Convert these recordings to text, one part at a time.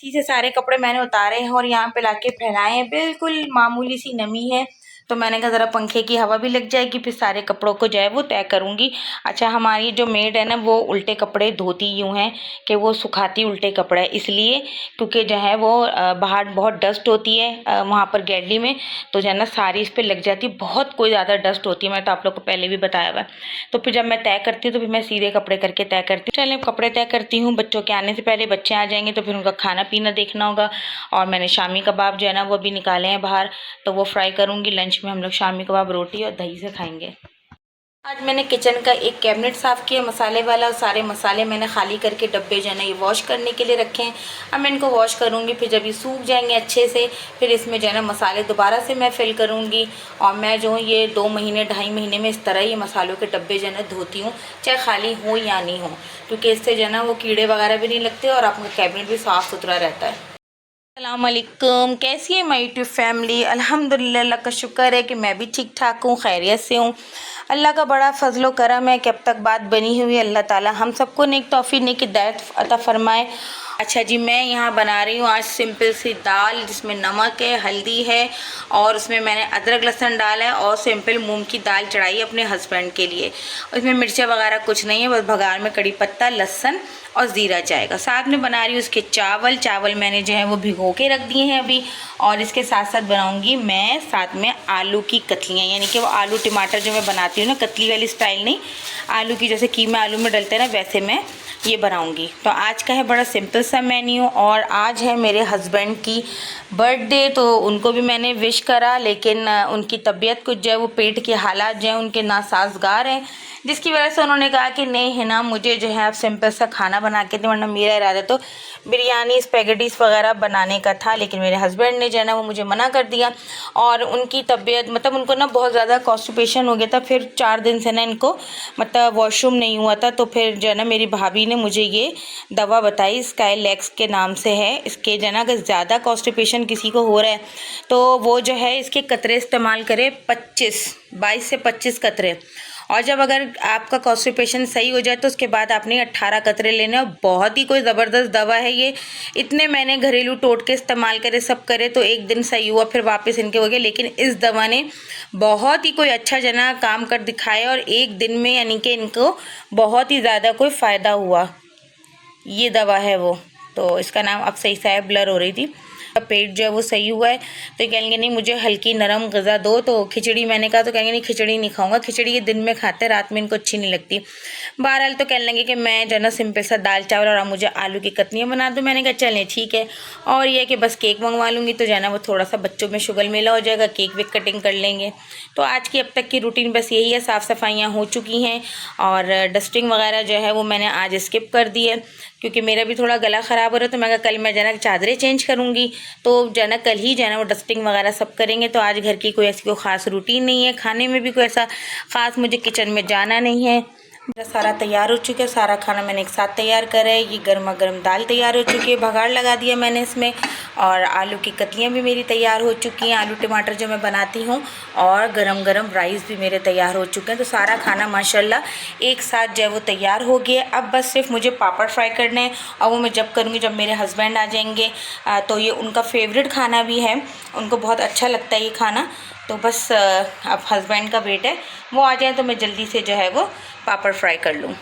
इसी से सारे कपड़े मैंने उतारे हैं और यहाँ पे लाके फैलाए हैं। बिल्कुल मामूली सी नमी है, तो मैंने कहा ज़रा पंखे की हवा भी लग जाएगी, फिर सारे कपड़ों को जो है वो तय करूँगी। अच्छा, हमारी जो मेड है ना वो उल्टे कपड़े धोती यूँ हैं कि वो सुखाती उल्टे कपड़े, इसलिए क्योंकि जो है वो बाहर बहुत डस्ट होती है वहाँ पर गैलरी में, तो जो है ना सारी इस पर लग जाती है, बहुत कोई ज़्यादा डस्ट होती है। मैं तो आप लोग को पहले भी बताया हुआ है। तो फिर जब मैं तय करती हूँ तो फिर मैं सीधे कपड़े करके तय करती हूँ। चलें, कपड़े तय करती हूँ। बच्चों के आने से पहले बच्चे आ जाएंगे तो फिर उनका खाना पीना देखना होगा। और मैंने शामी कबाब जो है ना वो भी निकाले हैं बाहर, तो वो फ्राई करूँगी। लंच में हम लोग शामी कबाब रोटी और दही से खाएंगे। आज मैंने किचन का एक कैबिनेट साफ़ किया मसाले वाला, और सारे मसाले मैंने खाली करके डब्बे जो है ना ये वॉश करने के लिए रखे हैं। अब मैं इनको वॉश करूँगी, फिर जब ये सूख जाएंगे अच्छे से फिर इसमें जो है ना मसाले दोबारा से मैं फिल करूँगी। और मैं जो हूँ ये 2 महीने 2.5 महीने में इस तरह ये मसालों के डब्बे जो है ना धोती हूँ, चाहे खाली हो या नहीं हो, क्योंकि इससे जो है ना वो कीड़े वगैरह भी नहीं लगते और आपका कैबिनेट भी साफ़ सुथरा रहता है। अस्सलाम वालेकुम, कैसी है माई यूट्यूब फैमिली। अल्हम्दुलिल्लाह, अल्लाह का शुक्र है कि मैं भी ठीक ठाक हूँ, खैरियत से हूँ। अल्लाह का बड़ा फजलो करम है कि अब तक बात बनी हुई। अल्लाह ताला हम सबको नेक तौफीक नेक हिदायत अता फरमाए। अच्छा जी, मैं यहाँ बना रही हूँ आज सिंपल सी दाल, जिसमें नमक है, हल्दी है और उसमें मैंने अदरक लहसुन डाला है, और सिंपल मूंग की दाल चढ़ाई अपने हस्बैंड के लिए। इसमें मिर्चें वगैरह कुछ नहीं है, बस भगार में कड़ी पत्ता, लहसुन और ज़ीरा जाएगा। साथ में बना रही हूँ उसके चावल मैंने जो है वो भिगो के रख दिए हैं अभी। और इसके साथ साथ बनाऊँगी मैं साथ में आलू की कतलियाँ, यानी कि वो आलू टमाटर जो मैं बनाती हूँ ना, कतली वाली स्टाइल नहीं, आलू की जैसे कीमा आलू में डलते हैं ना, वैसे मैं ये बनाऊंगी। तो आज का है बड़ा सिंपल सा मेन्यू। और आज है मेरे हस्बैंड की बर्थडे, तो उनको भी मैंने विश करा, लेकिन उनकी तबीयत कुछ जो है वो पेट के हालात जो है उनके नासाजगार हैं, जिसकी वजह से उन्होंने कहा कि नहीं है ना, मुझे जो है आप सिंपल सा खाना बना के दें, वरना मेरा इरादा तो बिरयानी स्पेगेटीज़ वगैरह बनाने का था, लेकिन मेरे हस्बैंड ने जो है ना वो मुझे मना कर दिया। और उनकी तबीयत मतलब उनको ना बहुत ज़्यादा कॉन्स्टिपेशन हो गया था, फिर 4 दिन से ना इनको मतलब वॉशरूम नहीं हुआ था। तो फिर जो है ना मेरी भाभी ने मुझे ये दवा बताई, स्काईलैक्स के नाम से है। इसके जो है ना अगर ज़्यादा कॉन्स्टिपेशन किसी को हो रहा है तो वो जो है इसके कतरे इस्तेमाल करे, 22 से 25 कतरे। और जब अगर आपका कॉन्स्टिपेशन सही हो जाए तो उसके बाद आपने 18 कतरे लेने। और बहुत ही कोई ज़बरदस्त दवा है ये। इतने मैंने घरेलू टोटके इस्तेमाल करे, सब करे, तो एक दिन सही हुआ, फिर वापस इनके हो गए। लेकिन इस दवा ने बहुत ही कोई अच्छा जना काम कर दिखाया, और एक दिन में यानी कि इनको बहुत ही ज़्यादा कोई फ़ायदा हुआ। ये दवा है वो, तो इसका नाम अब सही सा ब्लर हो रही थी। पेट जो है वो सही हुआ है, तो कहेंगे नहीं मुझे हल्की नरम गज़ा दो, तो खिचड़ी मैंने कहा, तो कहेंगे नहीं खिचड़ी नहीं खाऊंगा, खिचड़ी ये दिन में खाते हैं, रात में इनको अच्छी नहीं लगती। बहरहाल तो कहने लगे कि मैं जो है ना सिंपल सा दाल चावल और मुझे आलू की कतलियाँ बना दो। मैंने कहा चलें ठीक है। और ये कि बस केक मंगवा लूँगी, तो जो है ना वो थोड़ा सा बच्चों में शुगर मेला हो जाएगा, केक वेक कटिंग कर लेंगे। तो आज की अब तक की रूटीन बस यही है। साफ़ सफाइयाँ हो चुकी हैं और डस्टिंग वगैरह जो है वो मैंने आज स्किप कर दी है, क्योंकि मेरा भी थोड़ा गला ख़राब हो रहा है। तो मैं कहा कल मैं जो है ना चादरें चेंज करूँगी, तो जो है ना कल ही जो है ना वो डस्टिंग वगैरह सब करेंगे। तो आज घर की कोई ऐसी कोई ख़ास रूटीन नहीं है, खाने में भी कोई ऐसा ख़ास मुझे किचन में जाना नहीं है। मेरा सारा तैयार हो चुका है, सारा खाना मैंने एक साथ तैयार करा है। ये गर्मा गर्म दाल तैयार हो चुकी है, भगाड़ लगा दिया मैंने इसमें, और आलू की कतलियाँ भी मेरी तैयार हो चुकी हैं, आलू टमाटर जो मैं बनाती हूँ, और गरम गरम राइस भी मेरे तैयार हो चुके हैं। तो सारा खाना माशाल्लाह एक साथ जो है वो तैयार हो गया। अब बस सिर्फ मुझे पापड़ फ्राई करने हैं, और वो मैं जब करूँगी जब मेरे हस्बैंड आ जाएंगे। तो ये उनका फेवरेट खाना भी है, उनको बहुत अच्छा लगता है ये खाना। तो बस अब हस्बैंड का वेट है, वो आ जाए तो मैं जल्दी से जो है वो पापड़ फ्राई कर लूँ।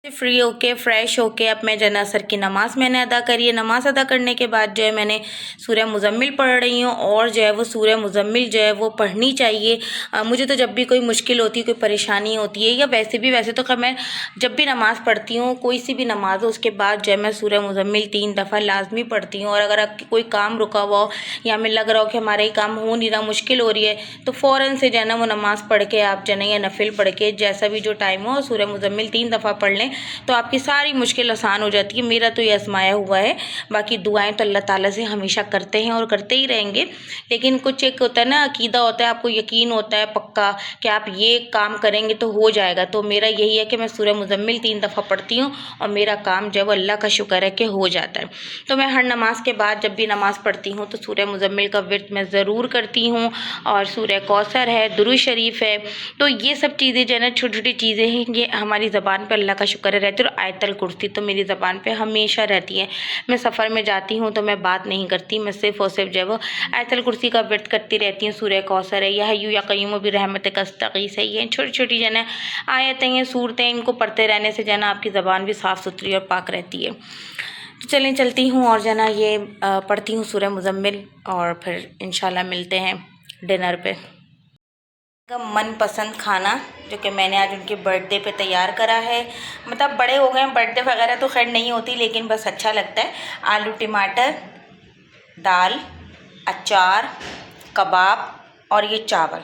फ्री होके फ्रेश होके अब मैं जो है ना असर की नमाज़ मैंने अदा करी है। नमाज़ अदा करने के बाद जो है मैंने सूरह मुज़म्मिल पढ़ रही हूँ, और जो है वो सूरह मुज़म्मिल जो है वो पढ़नी चाहिए। मुझे तो जब भी कोई मुश्किल होती है, कोई परेशानी होती है, या वैसे तो मैं जब भी नमाज़ पढ़ती हूँ, कोई सी भी नमाज़ हो, उसके बाद जो है मैं सूरह मुज़म्मिल 3 दफ़ा लाजमी पढ़ती हूँ। और अगर आपकी कोई काम रुका हुआ हो या हमें लग रहा हो कि हमारा ये काम हो नहीं रहा, मुश्किल हो रही है, तो फ़ौरन से जो है ना वो नमाज़ पढ़ के आप जो है ना या नफिल पढ़ के जैसा भी जो टाइम हो सूरह मुज़म्मिल 3 दफ़ा पढ़ लें, तो आपकी सारी मुश्किल आसान हो जाती है। मेरा तो ये आजमाया हुआ है। बाकी दुआएं तो अल्लाह ताला से हमेशा करते हैं और करते ही रहेंगे, लेकिन कुछ एक होता है ना, अकीदा होता है, आपको यकीन होता है पक्का कि आप ये काम करेंगे तो हो जाएगा। तो मेरा यही है कि मैं सूरह मुज़म्मिल 3 दफ़ा पढ़ती हूँ, और मेरा काम जब अल्लाह का शुक्र है कि हो जाता है। तो मैं हर नमाज के बाद जब भी नमाज़ पढ़ती हूँ तो सूरह मुज़म्मिल का विर्द मैं ज़रूर करती हूँ, और सूरह कौसर है, दुरूद शरीफ है। तो ये सब चीज़ें जो है ना छोटी छोटी चीज़ें हैं, ये हमारी ज़बान पर अल्लाह का शुक्र रहती है। और आयतल कुर्सी तो मेरी ज़बान पे हमेशा रहती है। मैं सफ़र में जाती हूँ तो मैं बात नहीं करती, मैं सिर्फ़ और सिर्फ जो है वो आयतल कुर्सी का व्रत करती रहती हूँ। सूरह कौसर है, या हय्यू या क़य्यूम भी रहमतिक अस्तगीस है, ये छोटी छोटी जो है आयतें हैं, सूरतें, इनको पढ़ते रहने से जो है ना आपकी ज़बान भी साफ़ सुथरी और पाक रहती है। तो चलें चलती हूँ और जो है ना ये पढ़ती हूँ सूरह मुज़म्मिल, और फिर इंशाल्लाह मिलते हैं डिनर पे। का मनपसंद खाना जो कि मैंने आज उनके बर्थडे पे तैयार करा है, मतलब बड़े हो गए हैं, बर्थडे वगैरह तो खैर नहीं होती, लेकिन बस अच्छा लगता है। आलू टमाटर, दाल, अचार, कबाब और ये चावल,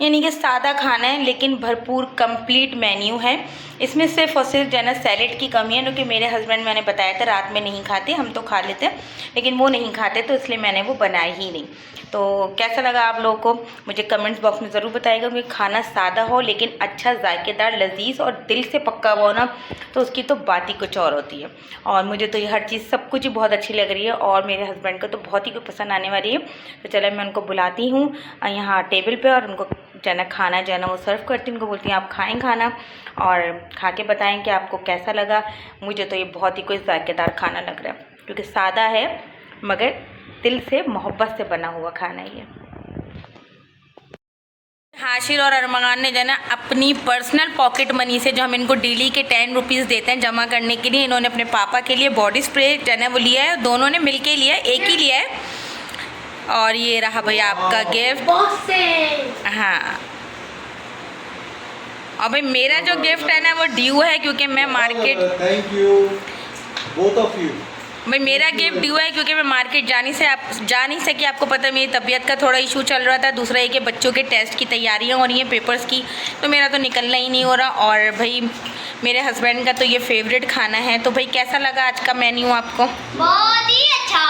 यानी कि सादा खाना है लेकिन भरपूर कंप्लीट मेन्यू है। इसमें सिर्फ और सिर्फ जो है ना सैलेड की कमी है, क्योंकि मेरे हस्बैंड, मैंने बताया था, रात में नहीं खाते, हम तो खा लेते हैं लेकिन वो नहीं खाते, तो इसलिए मैंने वो बनाया ही नहीं। तो कैसा लगा आप लोगों को मुझे कमेंट्स बॉक्स में ज़रूर बताइएगा। क्योंकि खाना सादा हो लेकिन अच्छा, जायकेदार, लजीज और दिल से पक्का हुआ हो ना, तो उसकी तो बात ही कुछ और होती है। और मुझे तो ये हर चीज़, सब कुछ ही बहुत अच्छी लग रही है, और मेरे हस्बैंड को तो बहुत ही कुछ पसंद आने वाली है। तो चलो मैं उनको बुलाती हूँ यहाँ टेबल पर, और उनको जो है ना खाना जो है ना वो सर्व करती हूँ। उनको बोलती हैं आप खाएँ खाना, और खा के बताएं कि आपको कैसा लगा। मुझे तो ये बहुत ही कोई जायकेदार खाना लग रहा है, क्योंकि सादा है मगर दिल से, मोहब्बत से बना हुआ खाना ही है। हाशिर और अरमान ने जो है ना अपनी पर्सनल पॉकेट मनी से, जो हम इनको डेली के 10 रुपीज़ देते हैं जमा करने के लिए, इन्होंने अपने पापा के लिए बॉडी स्प्रे जो है ना वो लिया है। दोनों ने मिल के लिया है, एक ही लिया है। और ये रहा भैया आपका गिफ्ट। हाँ, और भाई मेरा जो गिफ्ट है ना वो ड्यू है, क्योंकि मैं market, thank you both of you. भाई मेरा गिफ्ट ड्यू है क्योंकि मैं मार्केट जा नहीं सकी। आपको पता है मेरी तबीयत का थोड़ा इशू चल रहा था, दूसरा ये कि बच्चों के टेस्ट की तैयारियां हो रही हैं, पेपर्स की, तो मेरा तो निकलना ही नहीं हो रहा। और भाई मेरे हस्बैंड का तो ये फेवरेट खाना है। तो भाई कैसा लगा आज का मेन्यू आपको? बहुत ही अच्छा,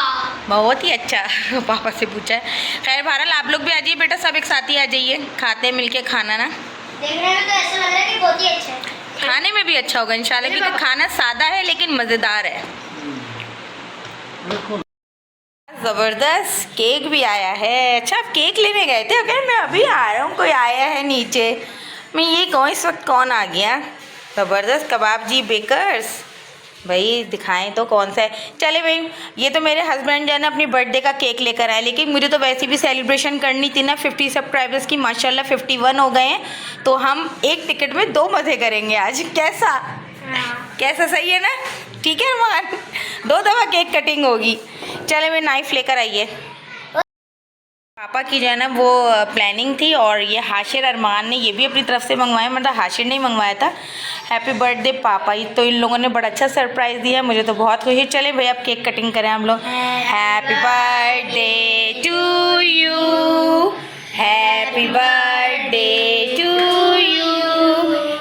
बहुत ही अच्छा। पापा से पूछा है। खैर बहरहाल आप लोग भी आ जाइए बेटा, सब एक साथ ही आ जाइए, खाते मिल के खाना ना। देखने में तो ऐसा लग रहा है कि बहुत ही अच्छा है, खाने में भी अच्छा होगा इंशाल्लाह, क्योंकि खाना सादा है लेकिन मज़ेदार है। ज़बरदस्त केक भी आया है। अच्छा आप केक लेने गए थे? अगर मैं अभी आ रहा हूँ, कोई आया है नीचे, मैं ये कहूँ इस वक्त कौन आ गया। ज़बरदस्त कबाब जी बेकर्स, भाई दिखाएं तो कौन सा है। चले भाई, ये तो मेरे हस्बैंड जो है ना अपनी बर्थडे का केक लेकर आए, लेकिन मुझे तो वैसे भी सेलिब्रेशन करनी थी ना 50 सब्सक्राइबर्स की। माशाल्लाह 51 हो गए हैं, तो हम एक टिकट में 2 मज़े करेंगे आज। कैसा कैसा, सही है ना? ठीक है अरमान, 2 दफ़ा केक कटिंग होगी। चले मैं नाइफ लेकर आइए। पापा की जो है ना वो प्लानिंग थी, और ये हाशिर अरमान ने ये भी अपनी तरफ से मंगवाया, मतलब हाशिर ने ही मंगवाया था। हैप्पी बर्थडे पापा, ही तो इन लोगों ने बड़ा अच्छा सरप्राइज़ दिया, मुझे तो बहुत खुशी। चले भैया अब केक कटिंग करें हम लोग। Happy birthday to you, happy birthday to you,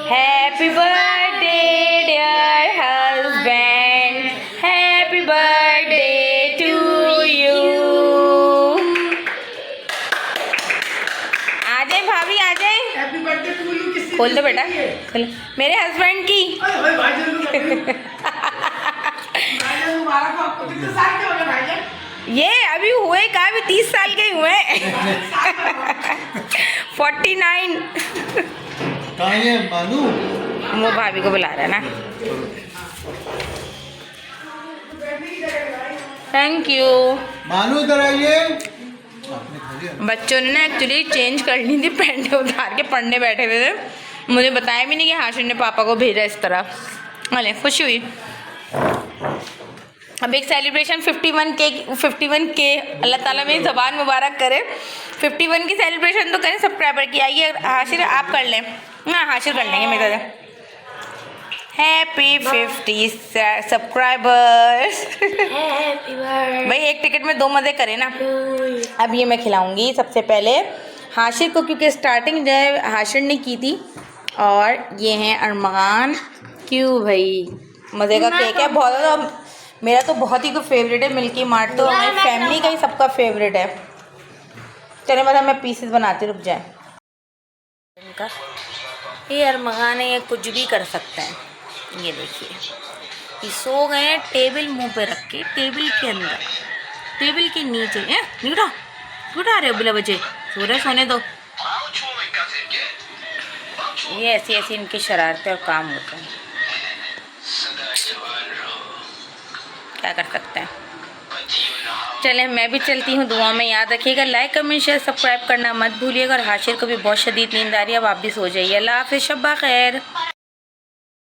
happy birthday dear husband, happy birthday to you. आ जाए भाभी, आ जाए। Happy birthday to you. किससे? खोल दो बेटा, खोल। मेरे हस्बैंड की। अरे भाईजान मुबारक हो आपको। कितने साल के हो गए भाईजान? ये अभी हुए कहाँ, भी 30 साल के ही हुए। 49। कहाँ है मानू? वो भाभी को बुला रहा है ना। Thank you. मानू इधर आइए। बच्चों ने ना एक्चुअली चेंज करनी थी, पैंट उतार के पढ़ने बैठे हुए थे। मुझे बताया भी नहीं कि हाशिर ने पापा को भेजा इस तरह। अरे खुशी हुई। अब एक सेलिब्रेशन 51 के अल्लाह ताला मेरी ज़बान मुबारक करे। 51 की सेलिब्रेशन तो करें सब्सक्राइबर की। आइए हाशिर आप कर लें। हाँ हाशिर कर लेंगे मेरे तरह। Happy 50 subscribers. भाई एक टिकट में 2 मज़े करें ना। अब ये मैं खिलाऊंगी सबसे पहले हाशिर को, क्योंकि स्टार्टिंग जो है हाशिर ने की थी। और ये हैं अरमान। क्यों भाई, मज़े का केक है बहुत ज़्यादा। मेरा तो बहुत ही कोई फेवरेट है, मिल्की मार्ट तो हमारी फैमिली का ही सबका फेवरेट है। चले मतलब मैं पीसेस बनाती, रुक जाए। इनका ये अरमान है, ये कुछ भी कर सकता है। ये देखिए ये सो गए हैं टेबल मुंह पे रख के, टेबल के अंदर, टेबल के नीचे। नहीं उठा रहे हो बिला बच्चे, सो रहे, सोने दो। ये ऐसी ऐसी इनकी शरारतें और काम होते हैं। क्या कर सकते हैं। चलें मैं भी चलती हूँ, दुआ में याद रखिएगा, लाइक कमेंट शेयर सब्सक्राइब करना मत भूलिएगा। और हाशिर को भी बहुत शदीद नींद आ रही है, अब आप भी सो जाइए। अल्लाह हाफ़िज़, शब्बा खैर।